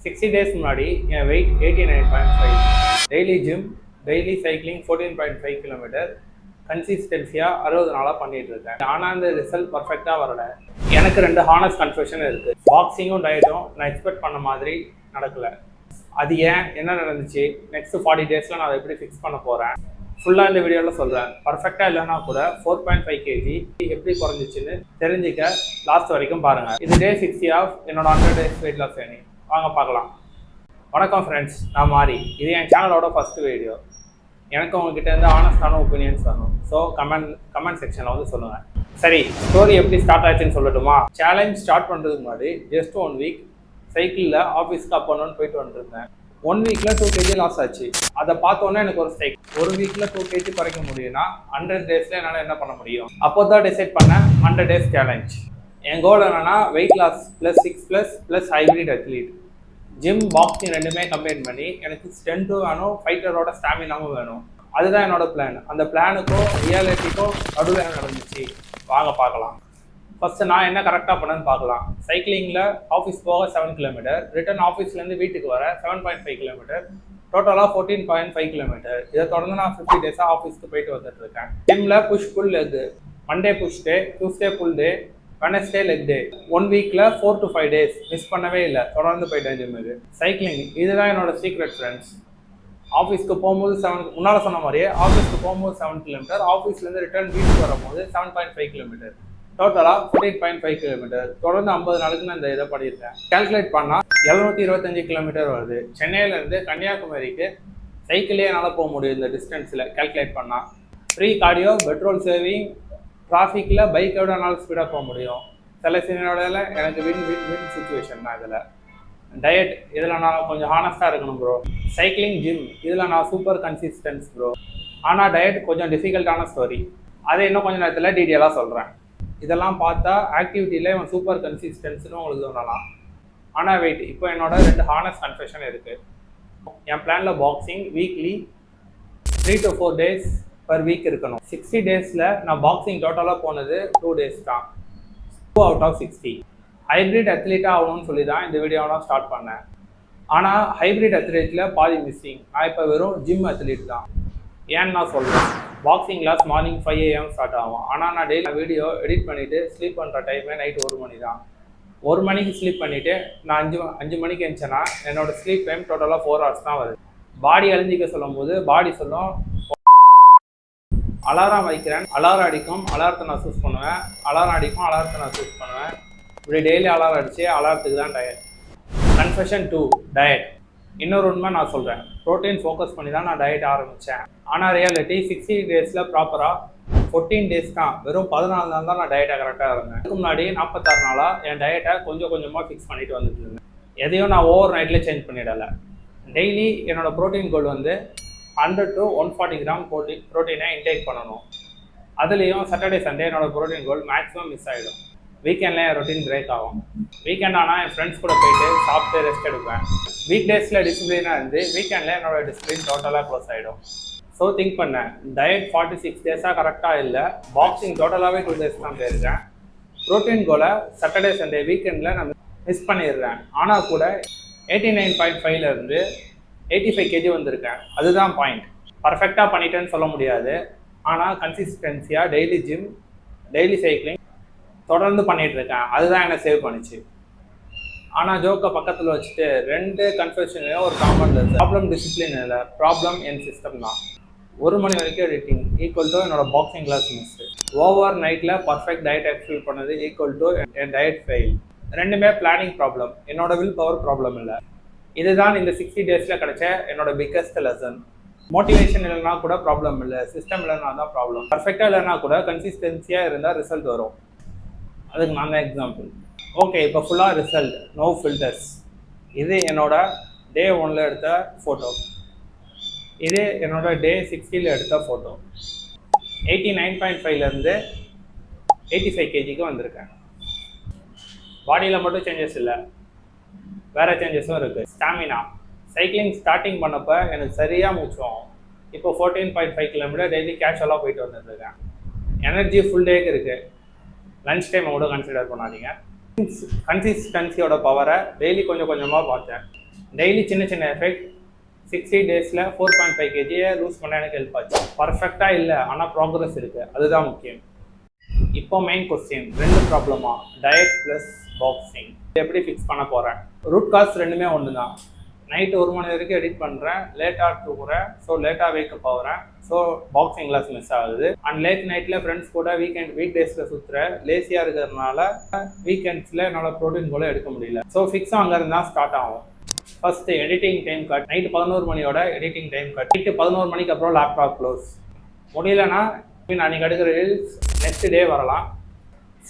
60 days முன்னாடி என் weight 89.5. Daily gym, daily cycling 14.5 kilometre கன்சிஸ்டன்சியாக 60 நாளாக பண்ணிட்டு இருக்கேன். ஆனால் அந்த ரிசல்ட் பர்ஃபெக்டாக வரல. எனக்கு 2 ஹானஸ்ட் கன்ஃபெஷன் இருக்குது. பாக்ஸிங்கும் டயட்டும் நான் எக்ஸ்பெக்ட் பண்ண மாதிரி நடக்கலை. அது ஏன், என்ன நடந்துச்சு, நெக்ஸ்ட் 40 டேஸில் நான் அதை எப்படி ஃபிக்ஸ் பண்ண போகிறேன், ஃபுல்லாக இந்த வீடியோவில் சொல்கிறேன். பர்ஃபெக்டாக இல்லைனா கூட 4.5 kg எப்படி குறைஞ்சிச்சுன்னு தெரிஞ்சிக்க லாஸ்ட் வரைக்கும் பாருங்கள். இது டே 60 ஆஃப் என்னோட 100 days வெயிட் லாஸ் ஜர்னி. வாங்க பார்க்கலாம். வணக்கம் ஃப்ரெண்ட்ஸ், நான் மாரி. இது என் சேனலோட ஃபஸ்ட்டு வீடியோ. எனக்கு உங்ககிட்ட இருந்து ஆனஸ்டான ஒப்பீனியன்ஸ் வரணும். ஸோ கமெண்ட் செக்ஷனில் வந்து சொல்லுங்கள். சரி, ஸ்டோரி எப்படி ஸ்டார்ட் ஆச்சுன்னு சொல்லட்டுமா? சேலஞ்ச் ஸ்டார்ட் பண்ணுறதுக்கு முன்னாடி ஜஸ்ட் 1 வீக் சைக்கிளில் ஆஃபீஸ்க்கு அப் பண்ணணும்னு போயிட்டு வந்துருந்தேன். 1 வீக்கில் 2 kg லாஸ் ஆச்சு. அதை பார்த்தோன்னே எனக்கு ஒரு ஸ்ட்ரைக். 1 வீக்கில் 2 kg குறைக்க முடியும்னா 100 டேஸில் என்னால் என்ன பண்ண முடியும்? அப்போ தான் டிசைட் பண்ணேன் 100 days சேலஞ்ச். என் கோல் என்னன்னா weight loss +6++ hybrid athlete. Gym, boxing ரெண்டுமே கம்பைன் பண்ணி எனக்கு ஸ்ட்ரென்த்தும் வேணும், ஃபைட்டரோட ஸ்டாமினாவும் வேணும். அதுதான் என்னோட பிளான். அந்த பிளானுக்கும் ரியாலிட்டிக்கும் நடுவில் நடந்துச்சு. வாங்க பார்க்கலாம். ஃபஸ்ட்டு நான் என்ன கரெக்டாக பண்ணேன்னு பார்க்கலாம். சைக்கிளிங்கில் ஆஃபீஸ் போக 7 கிலோமீட்டர், ரிட்டர்ன் ஆஃபீஸ்லேருந்து வீட்டுக்கு வர 7.5 கிலோமீட்டர், டோட்டலாக 14.5 கிலோமீட்டர். இதை தொடர்ந்து நான் 50 டேஸாக ஆஃபீஸ்க்கு போயிட்டு வந்துட்டு இருக்கேன். ஜிம்மில் push pull leg, Monday push day, Tuesday pull day, Wednesday leg day. 1 வீக்கில் 4 to 5 days மிஸ் பண்ணவே இல்லை. தொடர்ந்து போயிட்டேன் ஜிம்முக்கு. சைக்கிளிங் இதுதான் என்னோட சீக்ரெட் ஃப்ரெண்ட்ஸ். ஆஃபீஸ்க்கு போகும்போது முன்னால் சொன்ன மாதிரியே ஆஃபீஸ்க்கு போகும்போது 7 கிலோமீட்டர், ஆஃபீஸ்லேருந்து ரிட்டர்ன் வீட்டுக்கு வரும்போது 7.5 கிலோமீட்டர், டோட்டலாக 14.5 கிலோமீட்டர். தொடர்ந்து 50 நாளுக்கு நான் இந்த இதை பண்ணியிருக்கேன். கால்குலேட் பண்ணால் 725 கிலோமீட்டர் வருது. சென்னையிலேருந்து கன்னியாகுமரிக்கு சைக்கிளே என்னால் போக முடியும் இந்த டிஸ்டன்ஸில் கால்குலேட் பண்ணால். ஃப்ரீ கார்டியோ, பெட்ரோல் சேவிங், டிராஃபிக்கில் பைக்கோட என்னால் ஸ்பீடாக போக முடியும். சில சீனோட எனக்கு வின் சுச்சுவேஷன் தான். இதில் டயட், இதில் நான் கொஞ்சம் ஹானஸ்டாக இருக்கணும் ப்ரோ. சைக்கிளிங், ஜிம் இதில் நான் சூப்பர் கன்சிஸ்டன்ஸ் ப்ரோ. ஆனால் டயட் கொஞ்சம் டிஃபிகல்ட்டான ஸ்டோரி. அதை இன்னும் கொஞ்சம் நேரத்தில் டீட்டெயிலாக சொல்கிறேன். இதெல்லாம் பார்த்தா ஆக்டிவிட்டியில் இவன் சூப்பர் கன்சிஸ்டன்ஸ்னு உங்களுக்கு சொல்லலாம். ஆனால் வெயிட், இப்போ என்னோட 2 ஹானஸ்ட் கன்ஃபெஷன் இருக்குது. என் பிளானில் boxing weekly 3 to 4 days per week இருக்கணும். 60 டேஸில் நான் பாக்ஸிங் டோட்டலாக போனது 2 days தான். 2 out of 60. ஹைப்ரிட் அத்லீட்டாக ஆகணும்னு சொல்லி தான் இந்த வீடியோலாம் ஸ்டார்ட் பண்ணேன். ஆனால் ஹைப்ரிட் அத்லீட்டில் பாதி மிஸ்ஸிங். நான் இப்போ வெறும் ஜிம் அத்லீட் தான். ஏன்னு நான் சொல்கிறேன், boxing class morning 5 AM start ஆகும். ஆனால் நான் டெய்லி வீடியோ எடிட் பண்ணிவிட்டு ஸ்லீப் பண்ணுற டைமே நைட் 1 மணி தான். 1 மணிக்கு ஸ்லீப் பண்ணிவிட்டு நான் 5 மணிக்கு எழுந்துச்சேன்னா என்னோட ஸ்லீப் டைம் டோட்டலாக 4 hours தான் வருது. பாடி அழிஞ்சிக்க சொல்லும் போது பாடி சொல்லும் அலாரம் வைக்கிறேன், அலாரம் அடிக்கும், அலாரத்தை நான் சூஸ் பண்ணுவேன், அலாரம் அடிக்கும், அலாரத்தை நான் சூஸ் பண்ணுவேன். இப்படி டெய்லி அலாரம் அடிச்சு அலாரத்துக்கு தான் டயட். Confession 2, diet. இன்னொரு உண்மை நான் சொல்கிறேன், ப்ரோட்டீன் ஃபோக்கஸ் பண்ணி தான் நான் டயட் ஆரம்பித்தேன். ஆனால் ரியாலிட்டி 60 டேஸில் ப்ராப்பராக 14 days தான், வெறும் 14 நாள் தான் நான் டயட்டை கரெக்டாக இருந்தேன். அதுக்கு முன்னாடி 46 நாளாக என் டயட்டை கொஞ்சம் கொஞ்சமாக ஃபிக்ஸ் பண்ணிட்டு வந்துட்டு இருந்தேன். எதையும் நான் ஓவர் நைட்டில் சேஞ்ச் பண்ணிடலை. டெய்லி என்னோட ப்ரோட்டீன் கோல் வந்து 100 to 140 கிராம் ப்ரோட்டீனை இன்டேக் பண்ணணும். அதுலேயும் சாட்டர்டே சண்டே என்னோட ப்ரோட்டீன் கோல் மேக்ஸிமம் மிஸ் ஆகிடும். வீக்கெண்டில் என் ரொட்டீன் பிரேக் ஆகும். வீக்கெண்ட் ஆனால் என் ஃப்ரெண்ட்ஸ் கூட போயிட்டு சாப்பிட்டு ரெஸ்ட் எடுப்பேன். வீக் டேஸில் டிசிப்ளினாக இருந்து வீக்கெண்டில் என்னோட டிசிப்ளின் டோட்டலாக க்ளோஸ் ஆகிடும். ஸோ திங்க் பண்ணேன், டயட் 46 டேஸாக கரெக்டாக இல்லை, பாக்ஸிங் டோட்டலாகவே 2 days தான் போயிருக்கேன். ப்ரோட்டீன் கோலை சாட்டர்டே சண்டே வீக்கெண்டில் நான் மிஸ் பண்ணிடுறேன். ஆனால் கூட 89.5லேருந்து 85 kg வந்திருக்கேன். அதுதான் பாயிண்ட். பர்ஃபெக்டாக பண்ணிட்டேன்னு சொல்ல முடியாது. ஆனால் கன்சிஸ்டன்சியாக டெய்லி ஜிம், டெய்லி சைக்கிளிங் தொடர்ந்து பண்ணிகிட்டு இருக்கேன். அதுதான் என்னை சேவ் பண்ணிச்சு. ஆனால் ஜோக்கை பக்கத்தில் வச்சுட்டு 2 கன்ஃபெஷன்லேயும் ஒரு காமன் இருக்குது. ப்ராப்ளம் டிசிப்ளின் இல்லை, ப்ராப்ளம் என் சிஸ்டம் தான். 1 மணி வரைக்கும் எடிட்டிங் ஈக்குவல் டு என்னோட பாக்ஸிங் கிளாஸ் மிஸ்ஸு. ஓவர் நைட்டில் பர்ஃபெக்ட் டயட் எக்ஸ்பிள் பண்ணது equal to N diet fail. ரெண்டுமே பிளானிங் ப்ராப்ளம், என்னோட வில் பவர் ப்ராப்ளம் இல்லை. இதுதான் இந்த 60 டேஸில் கிடைச்ச என்னோட பிக்கஸ்ட் லெசன். மோட்டிவேஷன் இல்லைனா கூட ப்ராப்ளம் இல்லை, சிஸ்டம் இல்லைனா தான் ப்ராப்ளம். பர்ஃபெக்டாக இல்லைனா கூட கன்சிஸ்டன்சியாக இருந்தால் ரிசல்ட் வரும். அதுக்கு நான் தான் எக்ஸாம்பிள். ஓகே, இப்போ ஃபுல்லாக ரிசல்ட், நோ ஃபில்டர்ஸ். இது என்னோட டே 1ல் எடுத்த ஃபோட்டோ. இது என்னோட டே 60ல் எடுத்த ஃபோட்டோ. 89.5லேருந்து 85 kgக்கு வந்திருக்கேன். பாடியில் மட்டும் சேஞ்சஸ் இல்லை, வேறு சேஞ்சஸும் இருக்குது. ஸ்டாமினா, சைக்கிளிங் ஸ்டார்டிங் பண்ணப்போ எனக்கு சரியாக மூச்சுவோம். இப்போ 14.5 கிலோமீட்டர் டெய்லி கேஷுவலாக போயிட்டு வந்துட்டுருக்கேன். எனர்ஜி ஃபுல் டேக்கு இருக்குது. லன்ச் டைமை கூட கன்சிடர் பண்ணாதீங்க. கன்சிஸ்டன்சியோட பவரை டெய்லி கொஞ்சம் கொஞ்சமாக பார்த்தேன். டெய்லி சின்ன சின்ன எஃபெக்ட் 60 டேஸில் 4.5 kg லூஸ் பண்ண எனக்கு ஹெல்ப் ஆச்சு. பர்ஃபெக்டாக இல்லை, ஆனால் ப்ராக்ரஸ் இருக்குது, அதுதான் முக்கியம். இப்போ மெயின் கொஸ்டின், 2 ப்ராப்ளமா, டயட் ப்ளஸ் பாக்ஸிங் எப்படி ஃபிக்ஸ் பண்ண போகிறேன். ரூட் காஸ் ரெண்டுமே ஒன்று தான். நைட்டு 1 மணி வரைக்கும் எடிட் பண்ணுறேன், லேட்டாக தூங்குறேன், ஸோ லேட்டாக வேக்கப் ஆகுறேன், ஸோ பாக்ஸிங் கிளாஸ் மிஸ் ஆகுது. அண்ட் லேட் நைட்டில் ஃப்ரெண்ட்ஸ் கூட வீக் டேஸில் சுற்றுறேன், லேசியாக இருக்கிறதுனால வீக்கெண்ட்ஸில் என்னால் ப்ரோட்டீன் கூட எடுக்க முடியல. ஸோ ஃபிக்ஸும் அங்கேருந்து தான் ஸ்டார்ட் ஆகும். First editing time cut. Night 11 மணியோட எடிட்டிங் டைம் கட். நைட்டு 11 மணிக்கு அப்புறம் லேப்டாப் க்ளோஸ். முடியலன்னா அன்றைக்கி எடுக்கிற ரீல்ஸ் நெக்ஸ்ட் டே வரலாம்.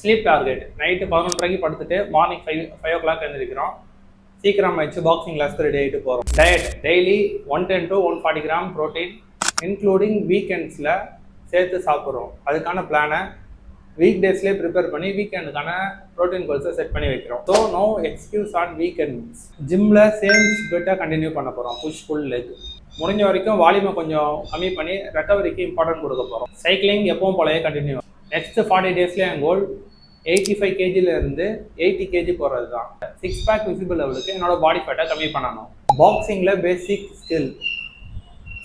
ஸ்லீப் டார்கெட், நைட்டு 11:30 படுத்துட்டு மார்னிங் 5 o'clock எழுந்திருக்கிறோம். சீக்கிரம் ஆயிடுச்சு, பாக்ஸிங் கிளாஸ்க்கு ரெடி ஆகிட்டு போகிறோம். Diet daily 110 to 140 gram protein including வீக்கெண்ட்ஸில் சேர்த்து சாப்பிட்றோம். அதுக்கான பிளானை வீக் டேஸ்லேயே ப்ரிப்பேர் பண்ணி வீக்கெண்டுக்கான ப்ரோட்டீன் கோல்ஸை செட் பண்ணி வைக்கிறோம். So no excuse on weekends. ஜிம்மில் சேம் ஸ்பிரிட்டாக கண்டினியூ பண்ண போகிறோம். Push pull leg. முடிஞ்ச வரைக்கும் வால்யூமை கொஞ்சம் கம்மி பண்ணி ரெக்கவரிக்கு இம்பார்ட்டன்ட் கொடுக்க போகிறோம். சைக்கிளிங் எப்பவும் போலயே கண்டினியூ. நெக்ஸ்ட் 40 டேஸ்லேயே என் கோல் 85 kgலேருந்து 80 kg போகிறது தான். 6 பேக் விசிபிள் லெவலுக்கு என்னோட பாடி ஃபேட்டை கம்மி பண்ணணும். பாக்ஸிங்கில் basic skill,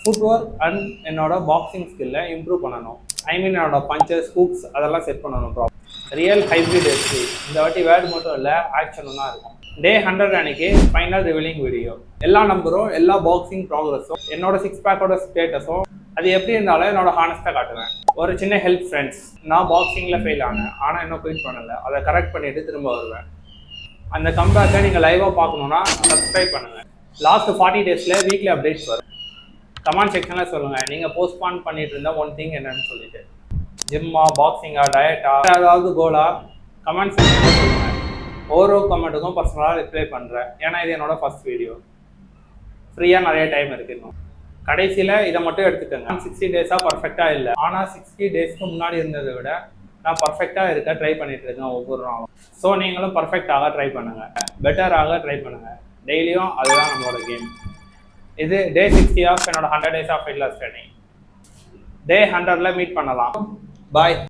foot work and என்னோட பாக்ஸிங் ஸ்கில்லை இம்ப்ரூவ் பண்ணணும். என்னோட பஞ்சஸ், ஹூக்ஸ் அதெல்லாம் செட் பண்ணணும். Real hybrid SP. இந்த வாட்டி வேர்டு மட்டும் இல்லை, ஆக்ஷனும் தான் இருக்கும். டே 100 அன்னைக்கு ஃபைனல் ரிவீலிங் வீடியோ. எல்லா நம்பரும், எல்லா பாக்ஸிங் ப்ராக்ரஸும், என்னோட 6 பேக்கோட ஸ்டேட்டஸும், அது எப்படி இருந்தாலும் என்னோட ஹானஸ்ட்டாக காட்டுவேன். ஒரு சின்ன ஹெல்ப் ஃப்ரெண்ட்ஸ், நான் பாக்ஸிங்கில் ஃபெயில் ஆனேன், ஆனால் இன்னும் குயிட் பண்ணலை. அதை கரெக்ட் பண்ணிவிட்டு திரும்ப வருவேன். அந்த கம்பேக்கை நீங்கள் லைவாக பார்க்கணுன்னா சப்ஸ்கிரைப் பண்ணுங்கள். லாஸ்ட் 40 டேஸில் வீக்லி அப்டேட்ஸ் வரும். கமெண்ட் செக்ஷனில் சொல்லுங்கள் நீங்கள் போஸ்ட்பான் பண்ணிட்டு இருந்தால் ஒன் திங் என்னன்னு சொல்லிட்டு. ஜிம்மா, பாக்ஸிங்கா, டயட்டா, ஏதாவது கோலா கமெண்ட் செக்ஷனில் சொல்லுங்கள். ஒவ்வொரு கமெண்ட்டுக்கும் பர்சனலாக ரிப்ளை பண்ணுறேன். ஏன்னா இது என்னோட ஃபர்ஸ்ட் வீடியோ. ஃப்ரீயாக நிறைய டைம் இருக்குது இன்னும். கடைசியில் இதை மட்டும் எடுத்துக்கோங்க. 60 டேஸாக பர்ஃபெக்டாக இல்லை, ஆனால் 60 டேஸ்க்கு முன்னாடி இருந்ததை விட நான் பர்ஃபெக்டாக இருக்க ட்ரை பண்ணிட்டு இருக்கேன் ஒவ்வொரு நாளும். ஸோ நீங்களும் பர்ஃபெக்டாக ட்ரை பண்ணுங்கள், பெட்டராக ட்ரை பண்ணுங்கள். டெய்லியும் அதுதான் நம்மளோட கேம். இது டே 60 ஆஃப் என்னோட 100 days of weight loss training. Day 100ல் மீட் பண்ணலாம். பாய்.